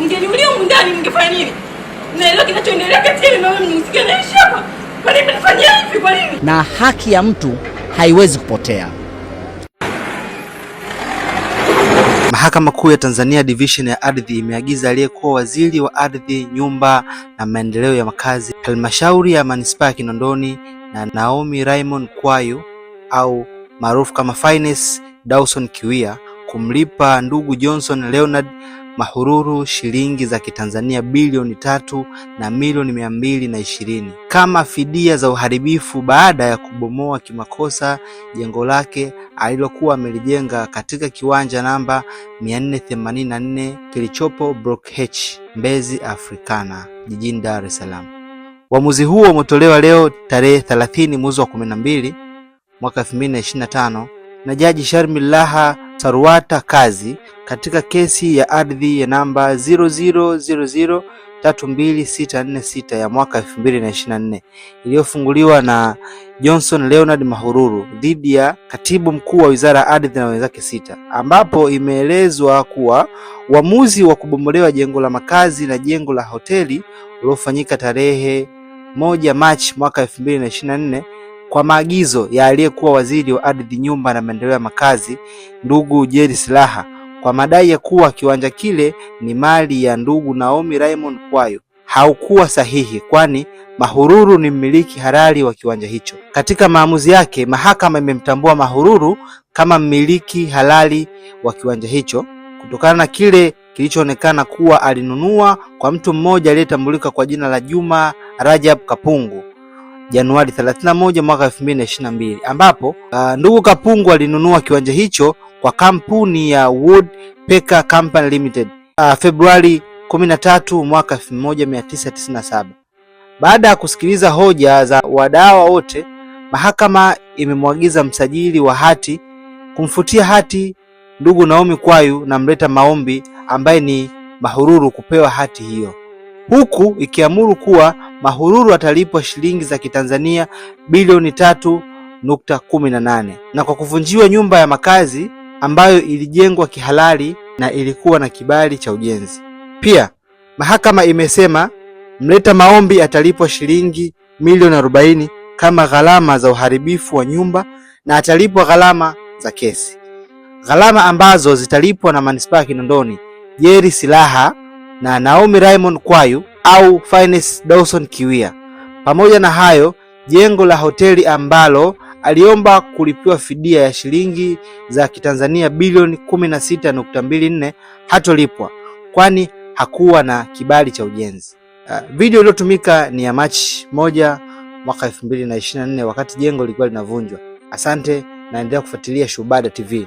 Mngeniulia ndani mngefanya nini? Na leo kinachoendelea kati yenu na wewe msikianishi hapa. Kwa nini mnafanya hivi kwa nini? Na haki ya mtu haiwezi kupotea. Mahakama Kuu ya Tanzania Division ya Ardhi imeagiza aliyekuwa waziri wa ardhi, nyumba na maendeleo ya makazi halmashauri ya manispaa ya Kinondoni na Naomi Raymond Kwayu au maarufu kama Finance Dawson Kiwia kumlipa ndugu Johnson Leonard Mahururu shilingi za Kitanzania bilioni 3 na milioni 220 kama fidia za uharibifu baada ya kubomoa kimakosa jengo lake alilokuwa amelijenga katika kiwanja namba 484 kilichopo Block H, Mbezi Africana, jijini Dar es Salaam. Uamuzi huo umetolewa leo tarehe 30 mwezi wa 12 mwaka 2025 na Jaji Sharmilaha Sarwata Kazi katika kesi ya ardhi ya namba 000032646 ya mwaka 2024 iliyofunguliwa na Johnson Leonard Mahururu dhidi ya Katibu Mkuu wa Wizara ya Ardhi na wenzake 6, ambapo imeelezwa kuwa uamuzi wa kubomolewa jengo la makazi na jengo la hoteli uliofanyika tarehe 1 Machi mwaka 2024 kwa maagizo ya aliyekuwa waziri wa ardhi, nyumba na maendeleo ya makazi ndugu Jerry Silaa kwa madai ya kuwa kiwanja kile ni mali ya ndugu Naomi Raymond Kwayu haukuwa sahihi, kwani Mahururu ni mmiliki halali wa kiwanja hicho. Katika maamuzi yake, mahakama imemtambua Mahururu kama mmiliki halali wa kiwanja hicho kutokana na kile kilichoonekana kuwa alinunua kwa mtu mmoja aliyetambulika kwa jina la Juma Rajab Kapungu Januari 31 mwaka 2022, ambapo ndugu Kapungu alinunua kiwanja hicho kwa kampuni ya Wood Peka Company Limited Februari 13 mwaka 1997. Baada ya kusikiliza hoja za wadau wote, mahakama imemwagiza msajili wa hati kumfutia hati ndugu Naomi Kwayu na mleta maombi ambaye ni Mahururu kupewa hati hiyo, huku ikiamuru kuwa Mahururu atalipwa shilingi za Kitanzania bilioni 3.18 na kwa kuvunjiwa nyumba ya makazi ambayo ilijengwa kihalali na ilikuwa na kibali cha ujenzi. Pia mahakama imesema mleta maombi atalipwa shilingi milioni 40 kama gharama za uharibifu wa nyumba na atalipwa gharama za kesi, gharama ambazo zitalipwa na manispaa ya Kinondoni, Jerry Silaa na Naomi Raymond Kwayu au Finance Dawson Kiwia. Pamoja na hayo, jengo la hoteli ambalo aliomba kulipiwa fidia ya shilingi za Kitanzania bilioni 16.24 hatolipwa kwani hakuwa na kibali cha ujenzi. Video iliyotumika ni ya Machi 1 mwaka 2024 wakati jengo lilikuwa linavunjwa. Asante na endelea kufuatilia Shubada TV.